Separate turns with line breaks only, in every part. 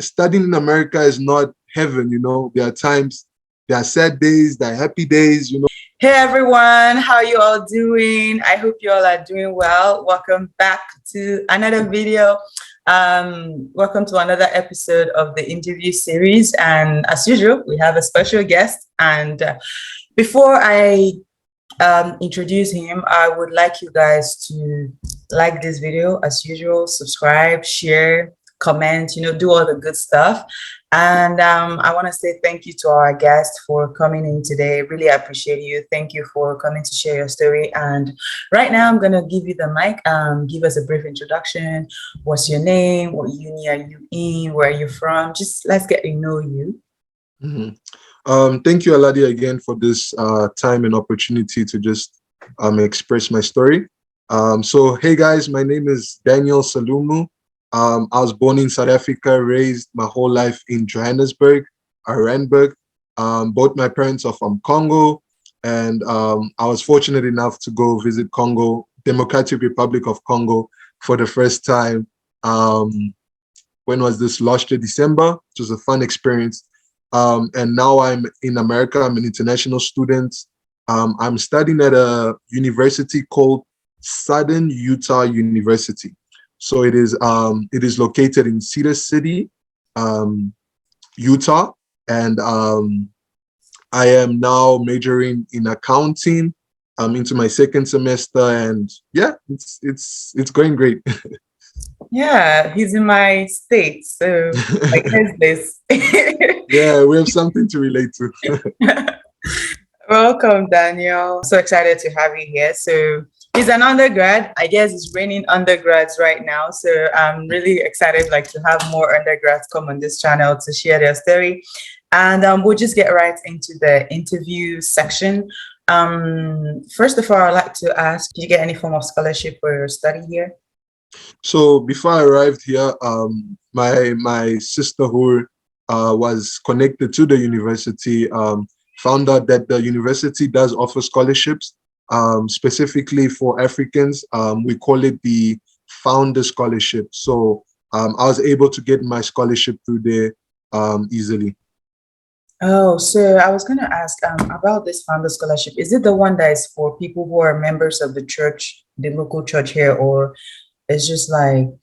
studying in America is not heaven. There are times, there are sad days, there are happy days.
Hey everyone, how you all doing? I hope you all are doing well. Welcome back to another video. Welcome to another episode of the interview series. And as usual, we have a special guest. And before I introduce him, I would like you guys to like this video as usual, subscribe, share, comment, do all the good stuff. And I want to say thank you to our guest for coming in today. Really appreciate you. Thank you for coming to share your story. And right now I'm going to give you the mic. Give us a brief introduction. What's your name? What uni are you in? Where are you from? Just let's get to know you.
Thank you, Aladi, again for this time and opportunity to just express my story. So, hey guys, my name is Daniel Salumu. I was born in South Africa, raised my whole life in Johannesburg, Randburg. Both my parents are from Congo, and I was fortunate enough to go visit Congo, Democratic Republic of Congo, for the first time. When was this? Last year, December. It was a fun experience. And now I'm in America. I'm an international student. I'm studying at a university called Southern Utah University. So it is located in Cedar City, Utah, and I am now majoring in accounting. I'm into my second semester, and yeah, it's going great.
Yeah, he's in my state, so like here's this.
Yeah, we have something to relate to.
Welcome, Daniel. So excited to have you here. So he's an undergrad. I guess it's raining undergrads right now. So I'm really excited to have more undergrads come on this channel to share their story. And we'll just get right into the interview section. First of all, I'd like to ask, did you get any form of scholarship for your study here?
So before I arrived here, my sister who was connected to the university found out that the university does offer scholarships. Specifically for Africans, we call it the Founder Scholarship. So I was able to get my scholarship through there easily.
Oh, so I was going to ask about this Founder Scholarship. Is it the one that is for people who are members of the church, the local church here, or it's just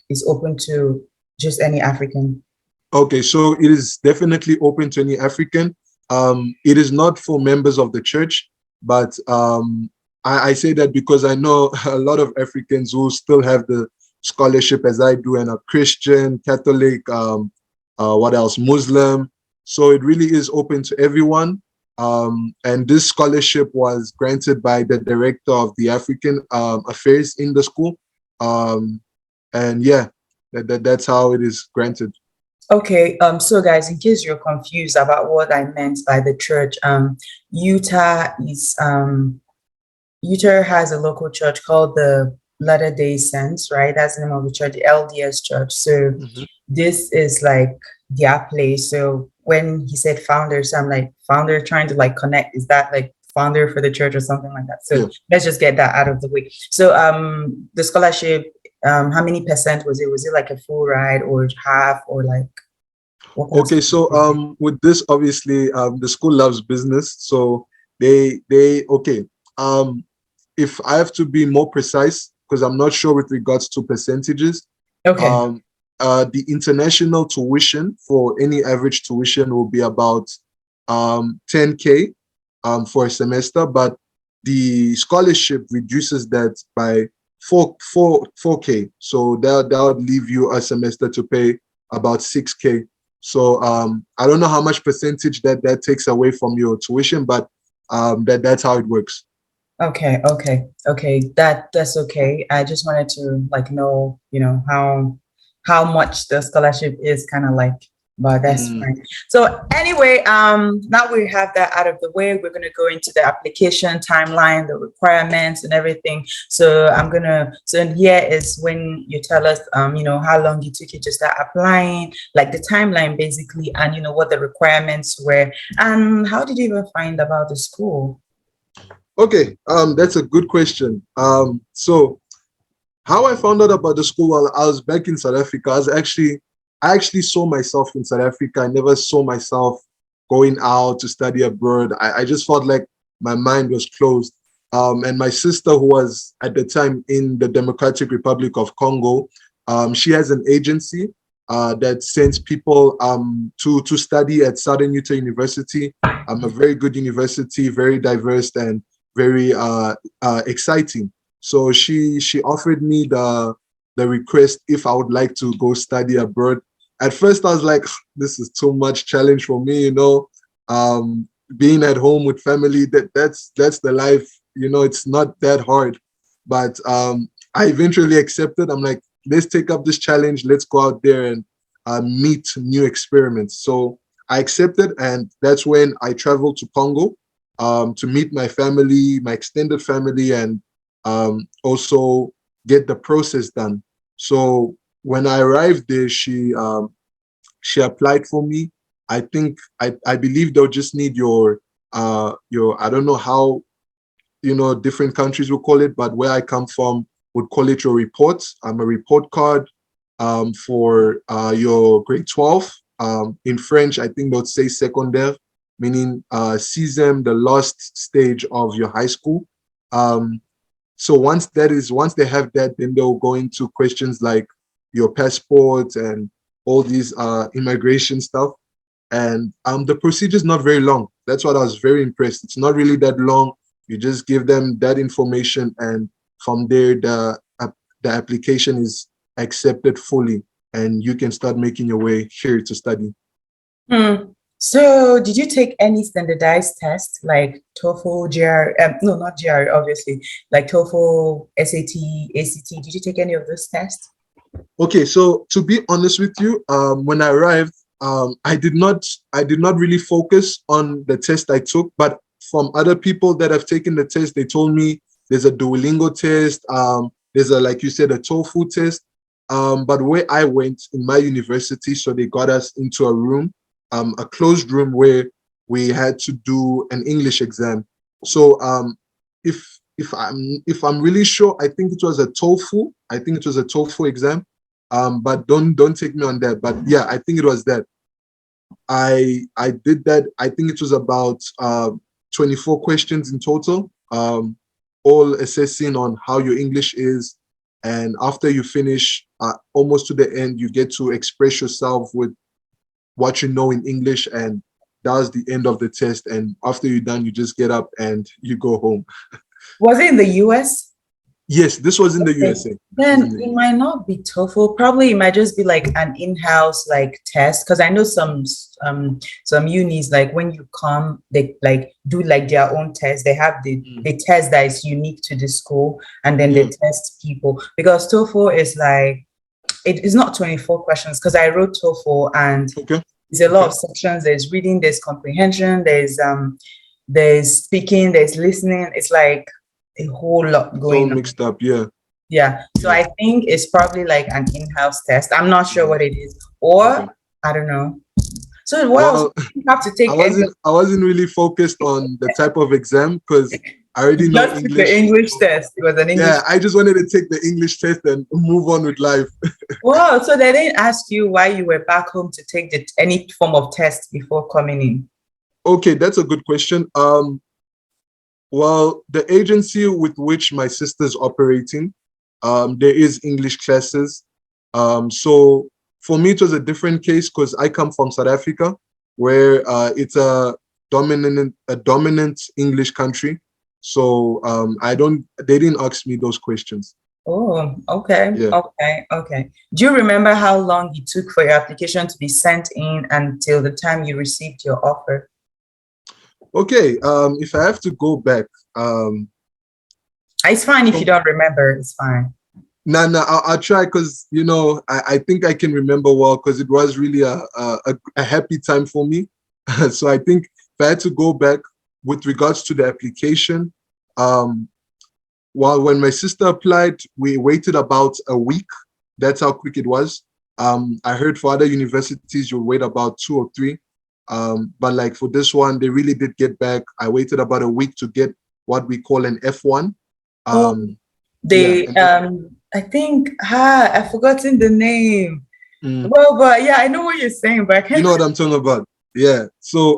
it's open to just any African?
Okay, so it is definitely open to any African. It is not for members of the church, but I say that because I know a lot of Africans who still have the scholarship as I do, and are Christian, Catholic, what else, Muslim. So it really is open to everyone. And this scholarship was granted by the director of the African affairs in the school. And yeah, that's how it is granted.
Okay, so guys, in case you're confused about what I meant by the church, Utah has a local church called the Latter-day Saints, right? That's the name of the church, the LDS church. So this is their place. So when he said founders, I'm founder trying to connect. Is that founder for the church or something like that? So let's just get that out of the way. So the scholarship, how many percent was it? Was it a full ride or half or
Okay, so with this, obviously the school loves business, so they okay. If I have to be more precise, because I'm not sure with regards to percentages.
Okay.
The international tuition for any average tuition will be about 10K for a semester, but the scholarship reduces that by 4K. So that would leave you a semester to pay about 6K. So I don't know how much percentage that takes away from your tuition, but that's how it works.
Okay. That's okay. I just wanted to know, how much the scholarship is but that's fine. So anyway, now we have that out of the way, we're going to go into the application timeline, the requirements and everything. So so here is when you tell us, how long it took you to start applying, the timeline basically, and what the requirements were, and how did you even find about the school?
Okay, that's a good question. So how I found out about the school while I was back in South Africa, I was actually I actually saw myself in South Africa. I never saw myself going out to study abroad. I just felt like my mind was closed. And my sister, who was at the time in the Democratic Republic of Congo, she has an agency that sends people to study at Southern Utah University. A very good university, very diverse and very exciting. So she offered me the request if I would like to go study abroad. At first, I was like, this is too much challenge for me, you know. Being at home with family, that's the life, you know. It's not that hard. But I eventually accepted. I'm like, let's take up this challenge. Let's go out there and meet new experiments. So I accepted, and that's when I traveled to Congo to meet my family, my extended family, and also get the process done. So when I arrived there, she applied for me. I think I believe they'll just need your I don't know how, you know, different countries will call it, but where I come from would call it your report. A report card for your grade 12. In French, I think they'll say secondaire, meaning sixième, the last stage of your high school. So once they have that, then they'll go into questions like your passport and all these immigration stuff. And the procedure is not very long. That's what I was very impressed. It's not really that long. You just give them that information, and from there, the application is accepted fully, and you can start making your way here to study.
So, did you take any standardized test like TOEFL, GR? No, not GR, obviously. Like TOEFL, SAT, ACT. Did you take any of those tests?
Okay, so to be honest with you, when I arrived, I did not really focus on the test I took, but from other people that have taken the test, they told me there's a Duolingo test, there's a, like you said, a TOEFL test. But where I went in my university, so they got us into a room, a closed room where we had to do an English exam. So if I'm really sure, I think it was a TOEFL. I think it was a TOEFL exam. But don't take me on that. But yeah, I think it was that. I did that. I think it was about 24 questions in total, all assessing on how your English is. And after you finish, almost to the end, you get to express yourself with what you know in English, and that's the end of the test. And after you're done, you just get up and you go home.
Was it in the US?
Yes, this was in the
Okay.
USA.
Then it might not be TOEFL. Probably it might just be like an in-house like test. Because I know some unis, like when you come, they like do like their own test. They have the test that is unique to the school, and then they test people. Because TOEFL is like, it is not 24 questions. Because I wrote TOEFL, and
Okay.
there's a lot of sections. There's reading, there's comprehension, there's speaking, there's listening. It's like a whole lot
It's all
going on.
mixed up. Yeah.
Yeah. So I think it's probably like an in-house test. I'm not sure what it is. Or I don't know. So what else? You have to take
I wasn't really focused on the type of exam because I already know
just
English.
the English test. It was an English.
Yeah, I just wanted to take the English test and move on with life.
Wow. So they didn't ask you why you were back home to take any form of test before coming in.
Okay, that's a good question. Well, the agency with which my sister's operating, there is English classes. So for me, it was a different case because I come from South Africa, where it's a dominant English country. So they didn't ask me those questions.
Oh, okay.
Yeah.
Okay. Do you remember how long it took for your application to be sent in until the time you received your offer?
Okay. If I have to go back,
it's fine if you don't remember. It's fine.
No, I'll try because I think I can remember well because it was really a happy time for me. So I think if I had to go back with regards to the application, when my sister applied, we waited about a week. That's how quick it was. I heard for other universities you wait about 2 or 3, but like for this one, they really did get back. I waited about a week to get what we call an F1.
I think I've forgotten the name.
Mm.
Well, but yeah, I know what you're saying, but I
You
can't.
know what I'm talking about? Yeah. So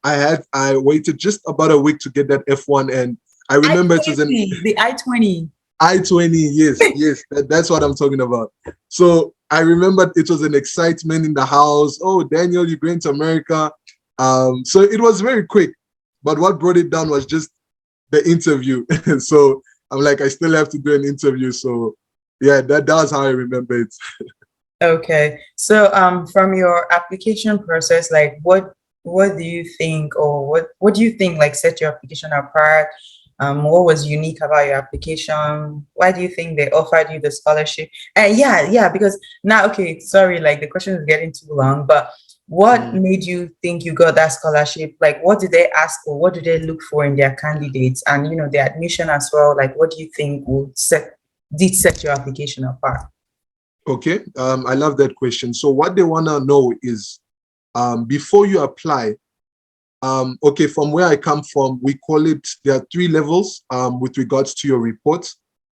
I waited just about a week to get that F1, and I remember it was an
I-20, the I-20.
I-20. Yes, yes, that's what I'm talking about. So I remember it was an excitement in the house. Oh, Daniel, you're going to America. So it was very quick, but what brought it down was just the interview. So I'm like, I still have to do an interview. So yeah, that's how I remember it.
Okay. So from your application process, like what do you think, or what do you think like set your application apart? What was unique about your application? Why do you think they offered you the scholarship? And yeah, because now, okay, sorry, like the question is getting too long, but what
Mm.
made you think you got that scholarship? Like what did they ask for? What do they look for in their candidates? And the admission as well, like what do you think did set your application apart?
Okay, I love that question. So what they want to know is, before you apply, okay, from where I come from, we call it, there are three levels with regards to your report.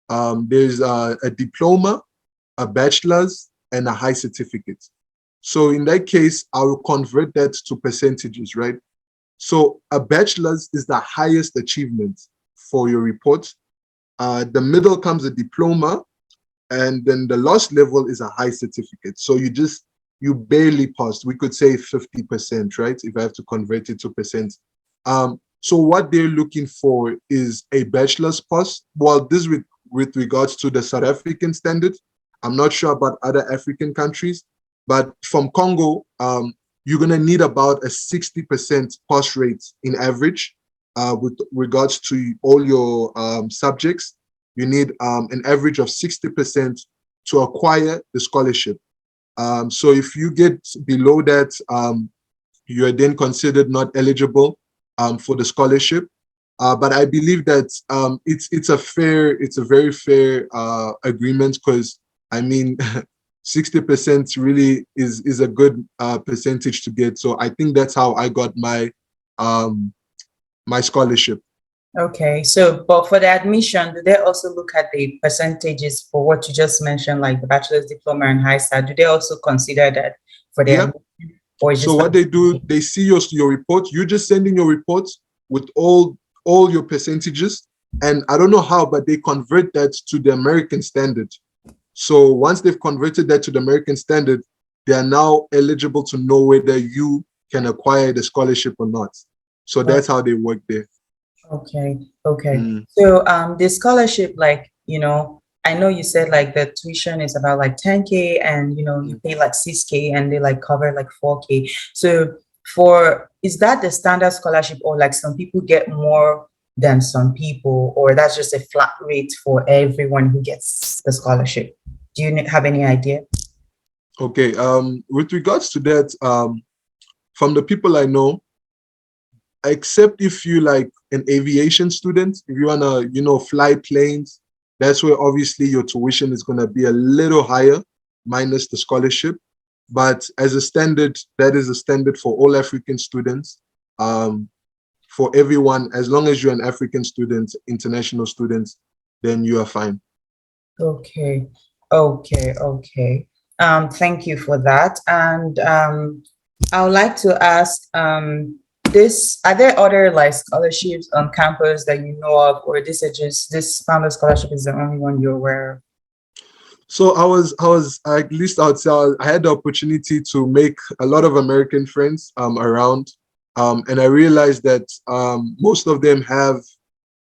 There's a diploma, a bachelor's, and a high certificate. So in that case, I will convert that to percentages, right? So a bachelor's is the highest achievement for your report. The middle comes a diploma, and then the last level is a high certificate. So you barely passed. We could say 50%, right? If I have to convert it to percent. So what they're looking for is a bachelor's pass. Well, this with regards to the South African standard. I'm not sure about other African countries, but from Congo, you're gonna need about a 60% pass rate in average with regards to all your subjects. You need an average of 60% to acquire the scholarship. So if you get below that, you are then considered not eligible for the scholarship. But I believe that it's a very fair agreement, because I mean 60% really is a good percentage to get. So I think that's how I got um, my scholarship.
Okay, so but for the admission, do they also look at the percentages for what you just mentioned, like the bachelor's diploma and high star? Do they also consider that for the
Yeah.
admission, or is
So
just
what they do, they see your report. You just send in your report with all your percentages, and I don't know how, but they convert that to the American standard. So once they've converted that to the American standard, they are now eligible to know whether you can acquire the scholarship or not. So that's how they work there.
okay, okay.
Mm.
So the scholarship, like, I know you said like the tuition is about like 10K, and you
Mm.
pay like 6K, and they like cover like 4K. So is that the standard scholarship, or like some people get more than some people, or that's just a flat rate for everyone who gets the scholarship? Do you have any idea?
Okay. With regards to that, from the people I know, except if you like an aviation student, if you wanna, fly planes, that's where obviously your tuition is gonna be a little higher, minus the scholarship. But as a standard, that is a standard for all African students. For everyone, as long as you're an African student, international student, then you are fine.
Okay, okay. Thank you for that. And I would like to ask, are there other like scholarships on campus that you know of, or this founder scholarship is the only one you're aware of?
So I was at least I would say I had the opportunity to make a lot of American friends around, and I realized that most of them have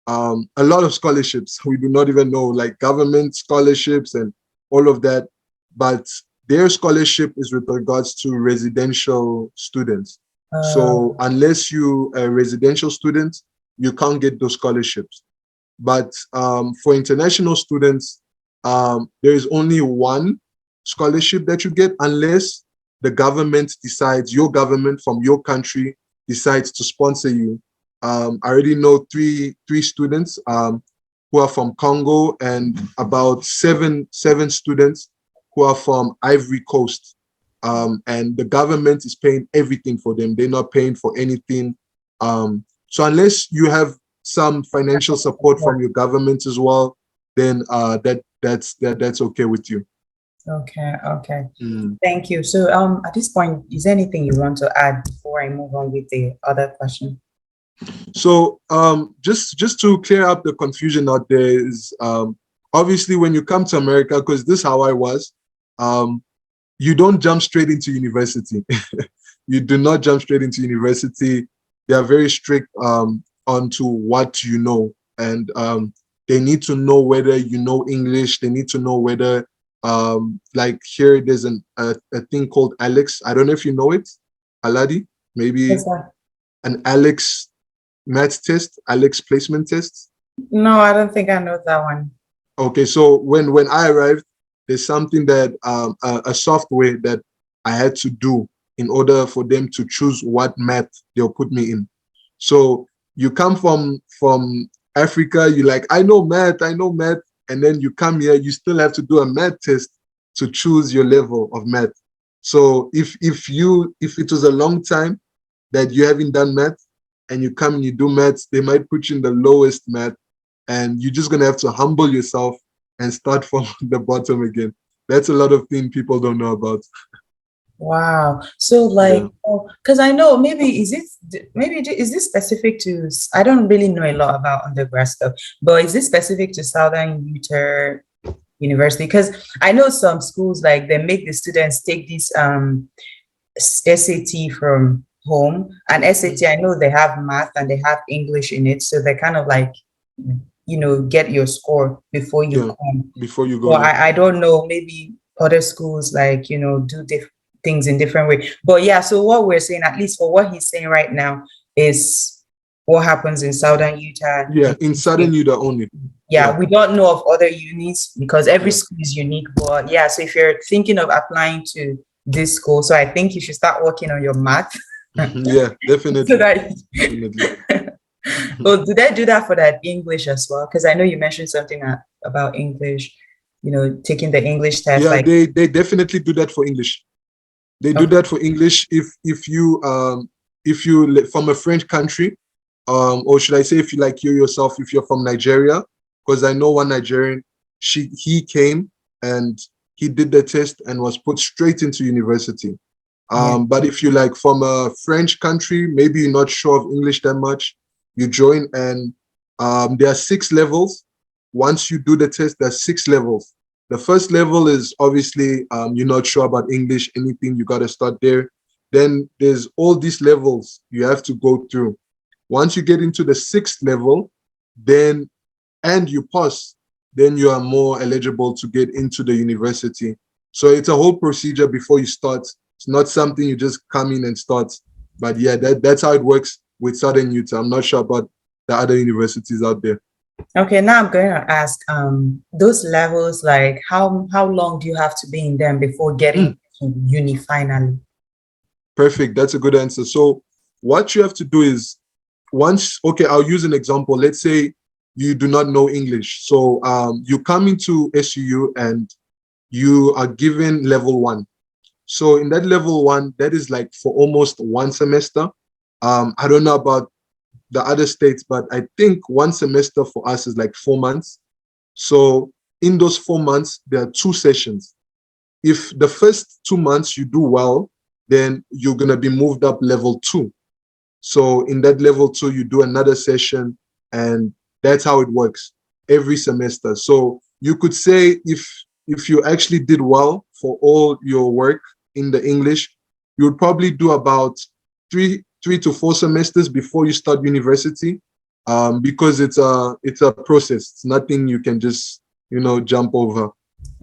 a lot of scholarships. We do not even know, like government scholarships and all of that, but their scholarship is with regards to residential students. So unless you a residential student, you can't get those scholarships. But for international students, there is only one scholarship that you get, unless the government decides, your government from your country decides to sponsor you. I already know three students who are from Congo, and about seven students who are from Ivory Coast. And the government is paying everything for them. They're not paying for anything. So unless you have some financial support from your government as well, then that's okay with you.
Okay, okay.
Mm.
Thank you. So, at this point, is there anything you want to add before I move on with the other question?
So just to clear up the confusion out there is obviously when you come to America, because this is how I was, um, you don't jump straight into university. You do not jump straight into university. They are very strict onto what you know, and they need to know whether you know English. They need to know whether like here there's a thing called Alex. I don't know if you know it, Aladi.
What's
Maybe
that?
an Alex math test, Alex placement test.
No, I don't think I know that one.
Okay, so when I arrived, there's something that a software that I had to do in order for them to choose what math they'll put me in. So you come from Africa, you like, I know math, and then you come here, you still have to do a math test to choose your level of math. So if it was a long time that you haven't done math and you come and you do maths, they might put you in the lowest math, and you're just gonna have to humble yourself and start from the bottom again. That's a lot of things people don't know about.
Wow. So
Yeah.
like, because I know maybe is this specific to, I don't really know a lot about undergrad stuff, but is this specific to Southern Utah University? Because I know some schools like they make the students take this SAT from home, and SAT, I know they have math and they have English in it, so they kind of like, get your score before you
Yeah.
come.
Before you go,
So
yeah.
I don't know, maybe other schools like, do things in different way. But yeah, so what we're saying, at least for what he's saying right now, is what happens in Southern Utah.
Yeah, in Southern Utah only.
Yeah,
Yeah.
we don't know of other unis because every
Yeah.
school is unique. But yeah, so if you're thinking of applying to this school, so I think you should start working on your math
Yeah,
so
definitely.
that.
Definitely.
Well, do they do that for that English as well? Because I know you mentioned something about English, taking the English test,
Yeah,
like,
they definitely do that for English. They do
okay,
that for English if you from a French country, or should I say if you like you yourself, if you're from Nigeria, because I know one Nigerian, he came and he did the test and was put straight into university.
yeah,
But if you like from a French country, maybe you're not sure of English that much, you join and there are 6 levels. Once you do the test, there's 6 levels. The first level is obviously you're not sure about English, anything, you got to start there. Then there's all these levels you have to go through. Once you get into the 6th level, then and you pass, then you are more eligible to get into the university. So it's a whole procedure before you start. It's not something you just come in and start. But yeah, that's how it works with Southern Utah. I'm not sure about the other universities out there.
okay. Now I'm going to ask, those levels, like how long do you have to be in them before
Mm,
getting to uni finally?
perfect. That's a good answer. So what you have to do is okay, I'll use an example. Let's say you do not know English. So you come into SUU and you are given level 1. So in that level 1, that is like for almost one semester. I don't know about the other states, but I think one semester for us is like 4 months. So in those 4 months, there are 2 sessions. If the first 2 months you do well, then you're gonna be moved up level 2. So in that level 2, you do another session, and that's how it works every semester. So you could say if you actually did well for all your work in the English, you would probably do about three to 4 semesters before you start university, because it's a process. It's nothing you can just jump over.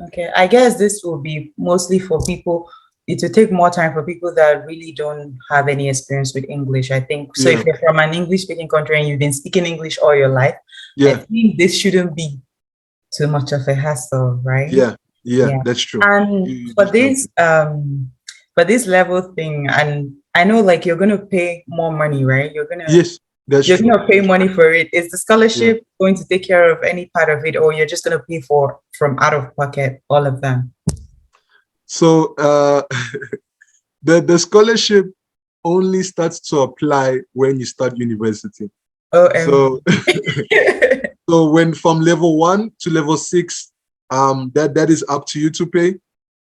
Okay, I guess this will be mostly for people. It will take more time for people that really don't have any experience with English, I think. So if
Yeah,
you're from an English speaking country and you've been speaking English all your life, I
yeah,
think this shouldn't be too much of a hassle, right?
yeah, yeah.
Yeah.
That's true.
And
You
for
just jump
this level thing, and I know like you're gonna pay more money, right? You're
in.
gonna
Yes, that's
you're
true.
gonna pay
That's
money for it. Is the
Yeah.
scholarship going to take care of any part of it, or you're just gonna pay for from out of pocket all of them?
So the scholarship only starts to apply when you start university. So
OMG.
so when from level 1 to level 6, that is up to you to pay.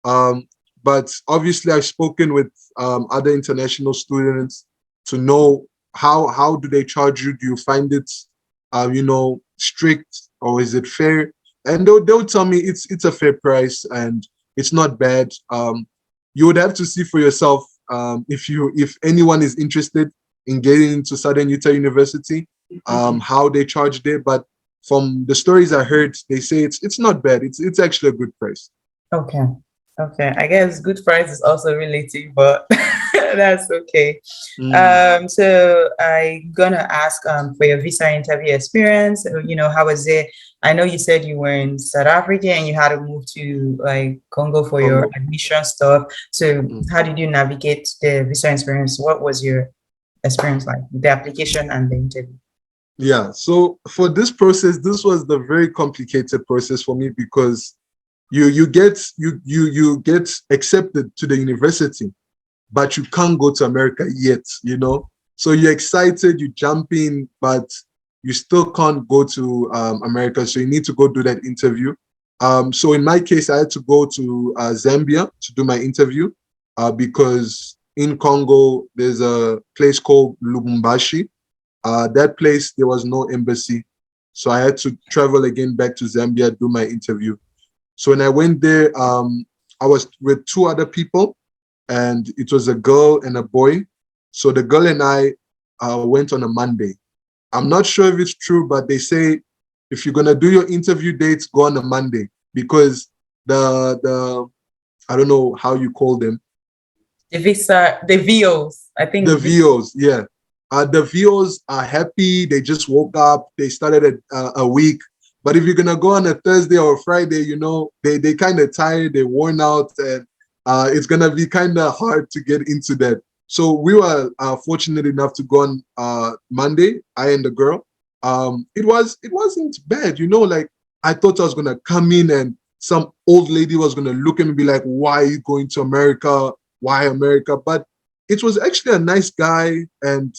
But obviously, I've spoken with other international students to know how do they charge you? Do you find it, strict, or is it fair? And they'll tell me it's a fair price and it's not bad. You would have to see for yourself if anyone is interested in getting into Southern Utah University, how they charge there. But from the stories I heard, they say it's not bad. It's actually a good price.
Okay. Okay. I guess good price is also relative, but that's okay.
Mm.
So I'm gonna ask for your visa interview experience. How was it? I know you said you were in South Africa and you had to move to like Congo for your
Congo.
admission stuff. So
Mm.
how did you navigate the visa experience? What was your experience like, the application and the interview?
Yeah. So for this process, this was the very complicated process for me because you get accepted to the university, but you can't go to America yet. So you're excited, you jump in, but you still can't go to America. So you need to go do that interview. So in my case, I had to go to Zambia to do my interview because in Congo, there's a place called Lubumbashi. That place, there was no embassy. So I had to travel again back to Zambia, do my interview. So when I went there, I was with two other people, and it was a girl and a boy. So the girl and I went on a Monday. I'm not sure if it's true, but they say if you're gonna do your interview dates, go on a Monday because the I don't know how you call them.
The visa, the VOs, I
The
think.
VOs, yeah. The VOs are happy. They just woke up. They started a week. But if you're gonna go on a Thursday or a Friday, they kind of tired. They're worn out, and it's gonna be kind of hard to get into that. So we were fortunate enough to go on Monday. I and the girl. It wasn't bad. Like I thought I was gonna come in and some old lady was gonna look at me and be like, "Why are you going to America? Why America?" But it was actually a nice guy, and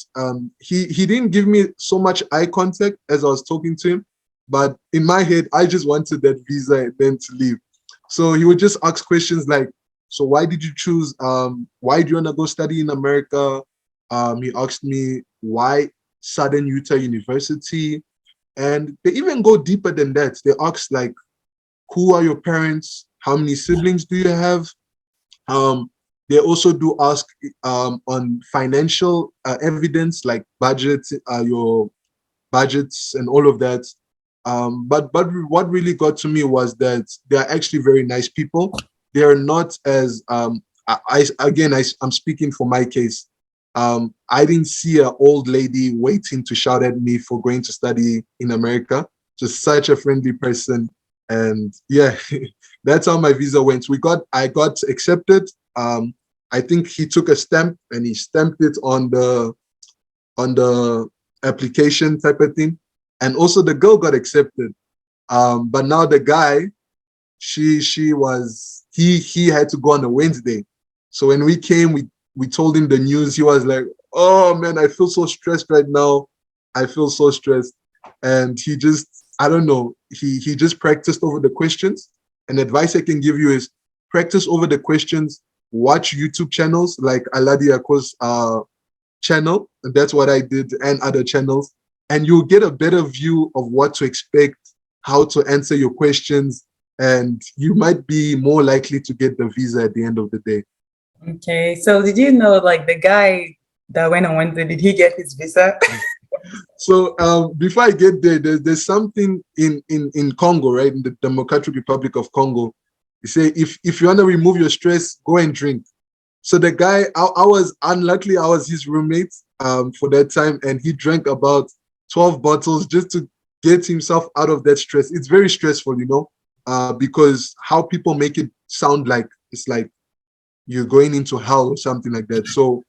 he didn't give me so much eye contact as I was talking to him, but in my head I just wanted that visa and then to leave. So he would just ask questions like, so why did you choose why do you want to go study in America? He asked me why Southern Utah University, and they even go deeper than that. They ask like, who are your parents? How many siblings do you have? um, they also do ask on financial evidence like budget, your budgets and all of that. But what really got to me was that they are actually very nice people. They are not as I'm speaking for my case. I didn't see an old lady waiting to shout at me for going to study in America. Just such a friendly person, and yeah, that's how my visa went. I got accepted. I think he took a stamp and he stamped it on the application type of thing. And also the girl got accepted. But now the guy, he had to go on a Wednesday. So when we came, we told him the news. He was like, "Oh man, I feel so stressed right now. I feel so stressed." And he just, I don't know, he just practiced over the questions. And advice I can give you is practice over the questions, watch YouTube channels like Aladi-Ada Akoh's channel. And that's what I did, and other channels. And you'll get a better view of what to expect, how to answer your questions, and you might be more likely to get the visa at the end of the day.
Okay. So did you know like the guy that went on Wednesday, did he get his visa?
So before I get there, there's something in Congo, right? In the Democratic Republic of Congo. You say if you want to remove your stress, go and drink. So the guy, I was unluckily, I was his roommate for that time, and he drank about 12 bottles just to get himself out of that stress. It's very stressful, because how people make it sound like it's like you're going into hell or something like that. So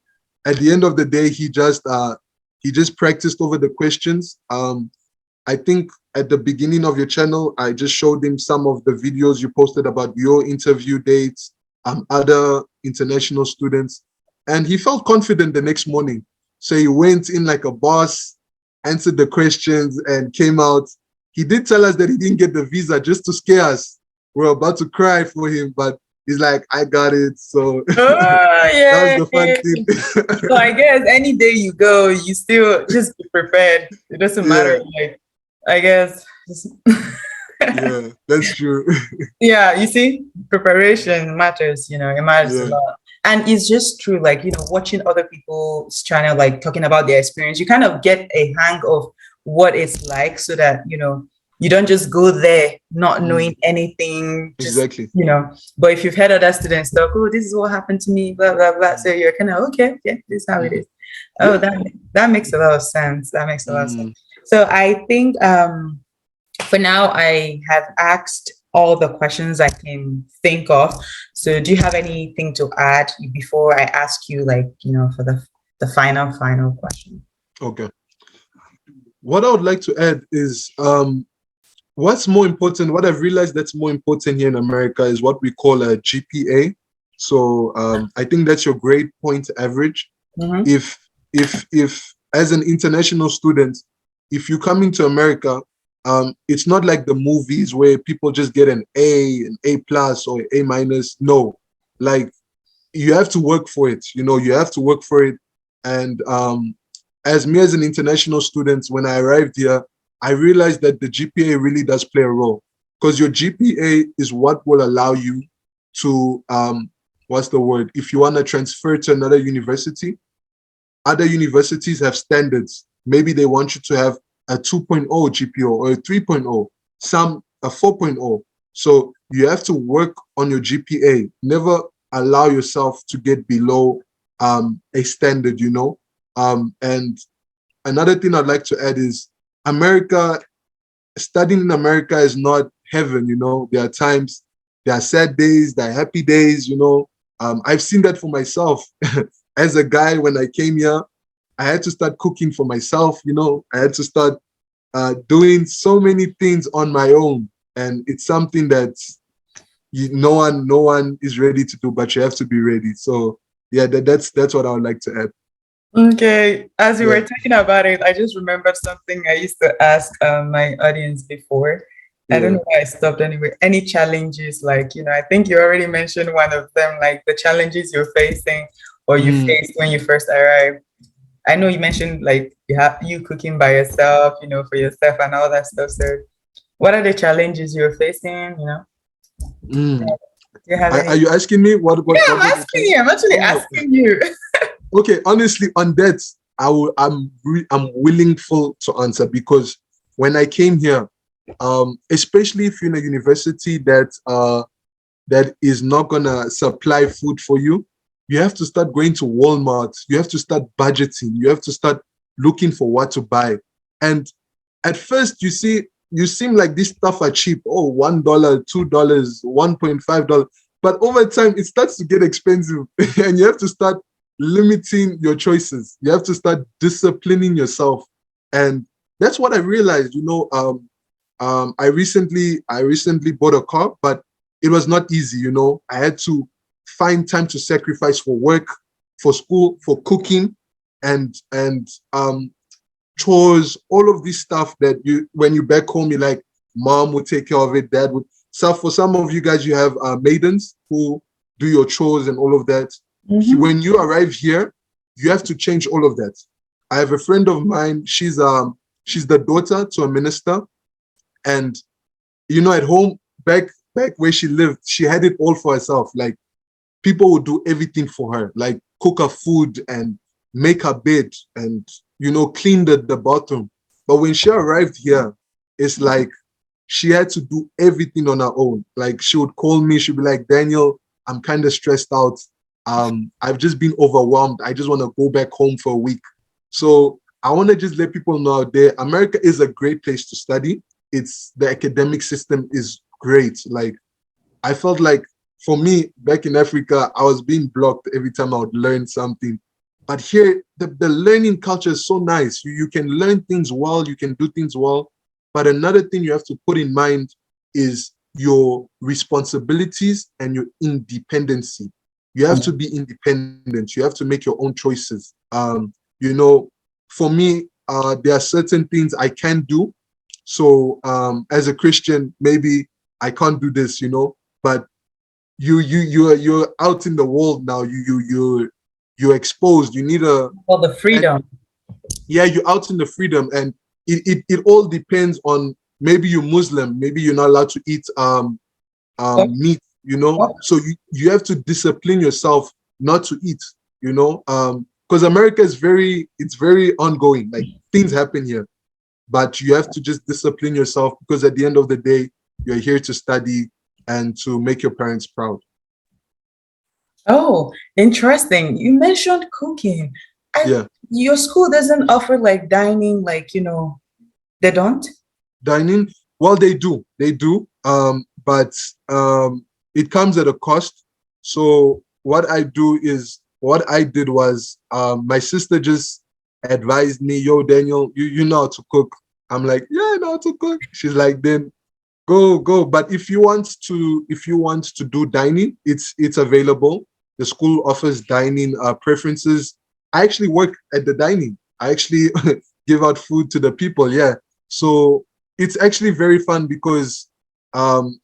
at the end of the day, he just practiced over the questions. I think at the beginning of your channel, I just showed him some of the videos you posted about your interview dates, other international students, and he felt confident the next morning. So he went in like a boss, answered the questions, and came out. He did tell us that he didn't get the visa just to scare us. We are about to cry for him, but He's like, I got it. So
Oh,
that's
yeah.
the fun thing.
So I guess any day you go, you still just be prepared. It doesn't matter.
Yeah,
Like, I guess.
yeah, that's true.
Yeah, you see, preparation matters, it matters a
Yeah,
lot. And it's just true, like, watching other people's channel, like talking about their experience, you kind of get a hang of what it's like so that, you don't just go there not knowing anything, just,
exactly.
but if you've heard other students talk, oh, this is what happened to me, blah, blah, blah. So you're kind of, okay, yeah, this is how it
Mhm.
is. Oh,
Yeah.
that makes a lot of sense. That makes a lot of sense.
Mm.
So I think, for now, I have asked all the questions I can think of. So do you have anything to add before I ask you, like, for the final question?
Okay. What I would like to add is what's more important, what I've realized that's more important here in America is what we call a GPA. So I think that's your grade point average.
Mm-hmm.
If as an international student, if you come into America, it's not like the movies where people just get an A plus or A minus. No, like you have to work for it. You have to work for it. And as me as an international student, when I arrived here, I realized that the GPA really does play a role because your GPA is what will allow you to what's the word? If you want to transfer to another university, other universities have standards. Maybe they want you to have a 2.0 GPA or a 3.0, some a 4.0. So you have to work on your GPA. Never allow yourself to get below a standard, And another thing I'd like to add is America, studying in America is not heaven, There are times, there are sad days, there are happy days, I've seen that for myself. As a guy, when I came here, I had to start cooking for myself, I had to start doing so many things on my own. And it's something that no one is ready to do, but you have to be ready. So yeah, that's what I would like to add.
Okay, as you were
Yeah,
talking about it, I just remembered something I used to ask my audience before. I don't
yeah.
know why I stopped anyway. Any challenges, like, I think you already mentioned one of them, like the challenges you're facing or you
Mm.
faced when you first arrived. I know you mentioned like you cooking by yourself, for yourself and all that stuff. So what are the challenges you're facing,
Mm.
Do you have
Are
any?
you asking me
Yeah,
what
I'm
were the
asking you. I'm actually
Oh,
asking you.
okay. Honestly, on that, I'm willing full to answer because when I came here, especially if you're in a university that is not gonna supply food for you, you have to start going to Walmart. You have to start budgeting. You have to start looking for what to buy. And at first, you seem like this stuff are cheap. Oh, $1, $2, $1.5. But over time, it starts to get expensive, and you have to start limiting your choices. You have to start disciplining yourself, and that's what I realized. I recently bought a car, but it was not easy. I had to find time to sacrifice for work, for school, for cooking, and chores, all of this stuff that when you back home, you're like, mom would take care of it, dad would. So for some of you guys, you have maidens who do your chores and all of that.
Mhm.
When you arrive here, you have to change all of that. I have a friend of mine. She's the daughter to a minister, and at home, back where she lived, she had it all for herself. Like people would do everything for her, like cook her food and make her bed and clean the bathroom. But when she arrived here, it's like she had to do everything on her own. Like she would call me, she'd be like, Daniel, I'm kind of stressed out. I've just been overwhelmed. I just want to go back home for a week. So I want to just let people know out there, America is a great place to study. The academic system is great. Like I felt like for me back in Africa, I was being blocked every time I would learn something. But here, the learning culture is so nice. You can learn things well, you can do things well. But another thing you have to put in mind is your responsibilities and your independency. You have to be independent. You have to make your own choices. For me, there are certain things I can do. So as a Christian, maybe I can't do this, but you're out in the world now. You're exposed. You need a
For the freedom.
yeah, you're out in the freedom, and it all depends on, maybe you're Muslim, maybe you're not allowed to eat
What?
meat, you know.
What?
So you have to discipline yourself not to eat, you know, because America is it's very ongoing. Like, things happen here, but you have to just discipline yourself, because at the end of the day, you're here to study and to make your parents proud.
Oh, interesting. You mentioned cooking.
Yeah,
Your school doesn't offer like dining, like, they don't?
dining. Well, they do, but it comes at a cost. So what I did was, my sister just advised me, yo, Daniel, you know how to cook. I'm like, yeah, I know how to cook. She's like, then go. But if you want to do dining, it's available. The school offers dining preferences. I actually work at the dining. I actually give out food to the people. Yeah. So it's actually very fun, because um,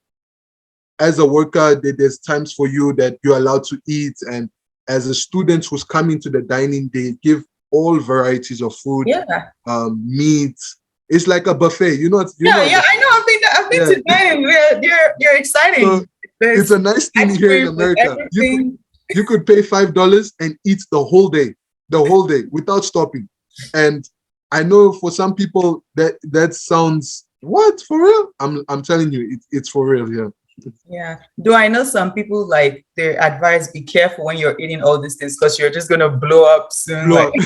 as a worker, there's times for you that you're allowed to eat, and as a student who's coming to the dining, they give all varieties of food,
Yeah.
meat. It's like a buffet. You
Yeah,
know a
yeah,
buffet.
I know. I've been
Yeah.
to dining. You're exciting.
So it's
There's
a nice thing
ice
here in
cream with
America.
everything.
You could pay $5 and eat the whole day without stopping. And I know for some people that sounds, what, for real? I'm telling you, it's for real here.
Yeah. Do I know some people like their advice, be careful when you're eating all these things because you're just gonna blow up soon.
Blow
Like,
up.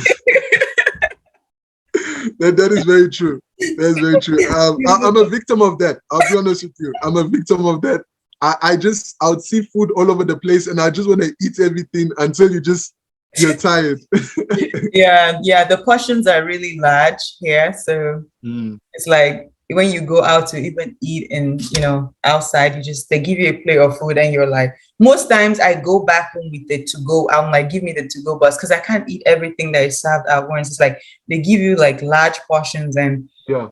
That is very true. That is very true. I'm a victim of that. I'll be honest with you. I'm a victim of that. I would see food all over the place, and I just want to eat everything until you're tired.
yeah, the portions are really large here. So
Mm.
it's like when you go out to even eat and outside, they give you a plate of food and you're like, most times I go back home with the to go. I'm like, give me the to go bus because I can't eat everything that is served at once. It's like they give you like large portions and
Yeah,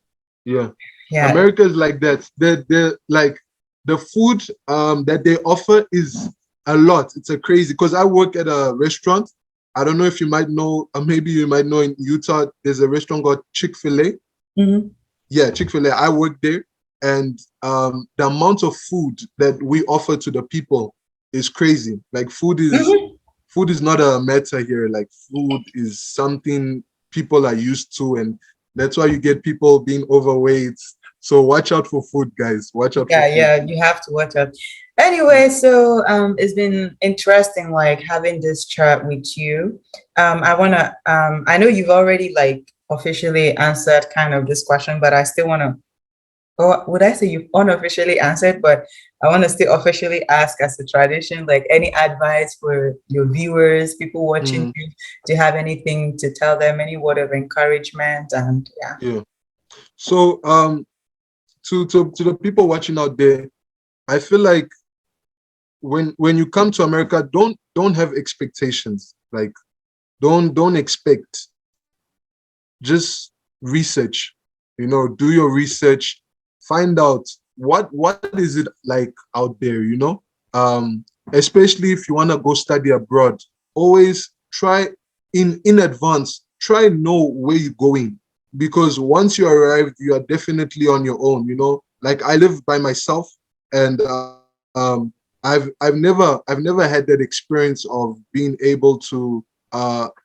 yeah.
yeah.
America is like that. They're like, the food that they offer is a lot. It's a crazy, because I work at a restaurant. I don't know if you might know, or maybe you might know, in Utah, there's a restaurant called Chick-fil-A.
Mhm.
Yeah, Chick-fil-A. I work there, and the amount of food that we offer to the people is crazy. Like,
Mhm.
food is not a matter here. Like, food is something people are used to, and that's why you get people being overweight. So watch out for food, guys. Watch out for
Yeah,
food.
yeah, you have to watch out. Anyway, so it's been interesting like having this chat with you. I know you've already like officially answered kind of this question, but I still wanna, or would I say you've unofficially answered, but I want to still officially ask as a tradition, like any advice for your viewers, people watching
Mm,
you, do you have anything to tell them, any word of encouragement? And yeah.
yeah. So to the people watching out there, I feel like when you come to America, don't have expectations. Like, don't expect. Just research. Do your research. Find out what is it like out there. Especially if you want to go study abroad. Always try in advance. Try know where you're going, because once you arrive, you are definitely on your own. Like, I live by myself, and I've never had that experience of being able to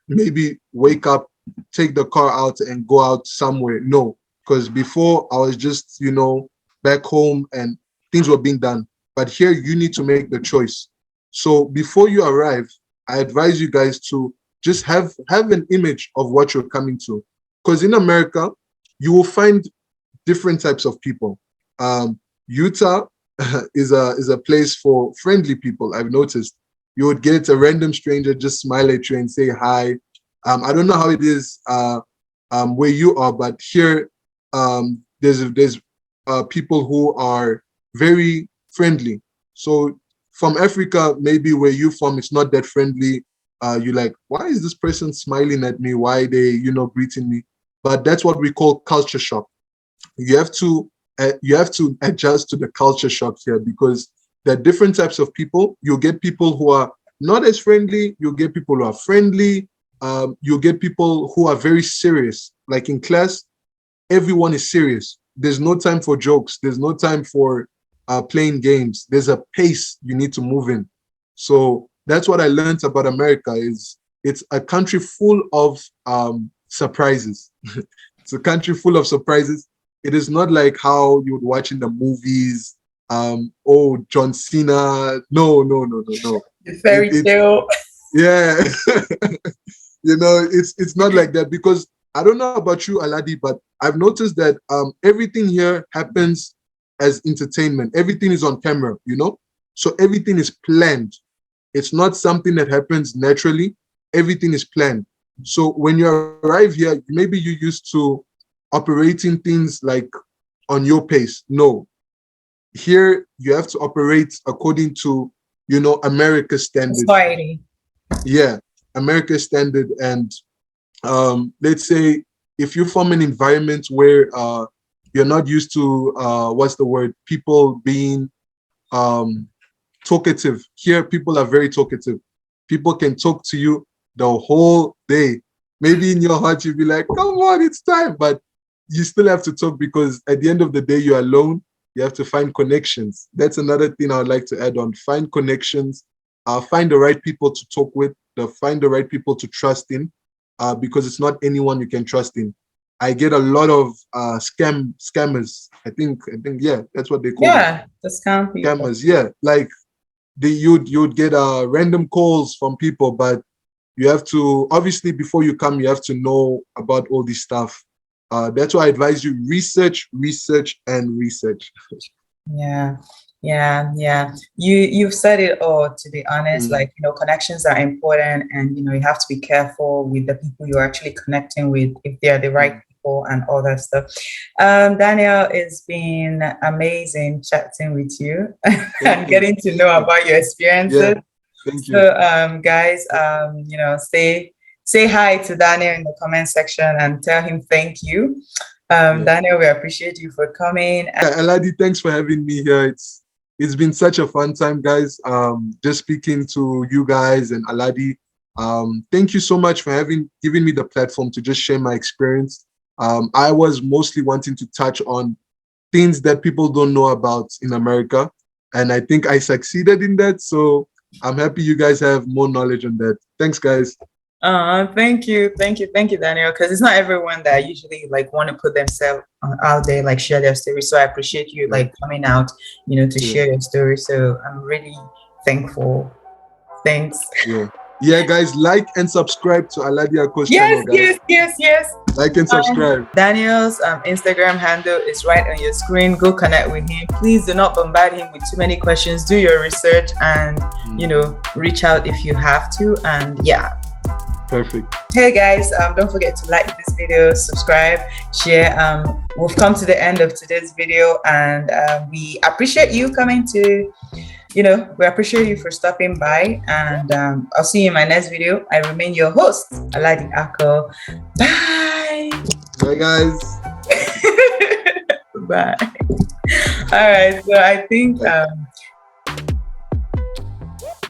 maybe wake up, take the car out, and go out somewhere. No, because before I was just back home, and things were being done. But here you need to make the choice. So before you arrive, I advise you guys to just have an image of what you're coming to, because in America you will find different types of people. Utah is a place for friendly people. I've noticed you would get a random stranger just smile at you and say hi. I don't know how it is where you are, but here there's people who are very friendly. So from Africa, maybe where you from, it's not that friendly. You're like, why is this person smiling at me? Why are they greeting me? But that's what we call culture shock. You have to adjust to the culture shock here, because there are different types of people. You'll get people who are not as friendly. You'll get people who are friendly. You'll get people who are very serious. Like in class, everyone is serious. There's no time for jokes. There's no time for playing games. There's a pace you need to move in. So that's what I learned about America. Is it's a country full of surprises. It's a country full of surprises. It is not like how you would watch in the movies. Oh, John Cena. No.
The fairy tale.
Yeah. It's not like that, because I don't know about you, Aladi, but I've noticed that everything here happens as entertainment. Everything is on camera, so everything is planned. It's not something that happens naturally. Everything is planned. So when you arrive here, maybe you're used to operating things like on your pace. No, here you have to operate according to, America's standard.
Society.
Yeah, America's standard. And let's say if you form an environment where you're not used to people being talkative. Here people are very talkative. People can talk to you the whole day. Maybe in your heart you'll be like, come on, it's time, but you still have to talk, because at the end of the day you're alone. You have to find connections. That's another thing I would like to add on. Find connections, find the right people to talk with, find the right people to trust in, because it's not anyone you can trust in. I get a lot of scammers. I think yeah, that's what they call them.
Yeah, the scam people.
Scammers, yeah. Like you'd get random calls from people, but you have to, obviously before you come, you have to know about all this stuff. That's why I advise you research.
Yeah. You've said it all, to be honest. Like, connections are important, and you have to be careful with the people you're actually connecting with, if they're the right people and all that stuff. Daniel, it's been amazing chatting with you and getting to know about your experiences.
Yeah. Thank you.
So guys, say hi to Daniel in the comment section and tell him thank you. Daniel, we appreciate you for coming.
Aladi, thanks for having me here. It's been such a fun time, guys. Just speaking to you guys and Aladi. Thank you so much for giving me the platform to just share my experience. I was mostly wanting to touch on things that people don't know about in America, and I think I succeeded in that. So I'm happy you guys have more knowledge on that. Thanks, guys.
Thank you, Daniel, because it's not everyone that usually want to put themselves out there, share their story. So I appreciate you coming out, to share your story. So I'm really thankful. Thanks.
Yeah, guys, like and subscribe to Aladi-Ada Akoh's channel, guys.
Yes.
Like and subscribe.
Daniel's Instagram handle is right on your screen. Go connect with him. Please do not bombard him with too many questions. Do your research and, reach out if you have to. And yeah.
Perfect.
Hey guys, don't forget to like this video, subscribe, share. We've come to the end of today's video, and we appreciate you coming to, we appreciate you for stopping by, and I'll see you in my next video. I remain your host, Aladi-Ada Akoh. Bye.
Bye, guys.
Bye. All right, so I think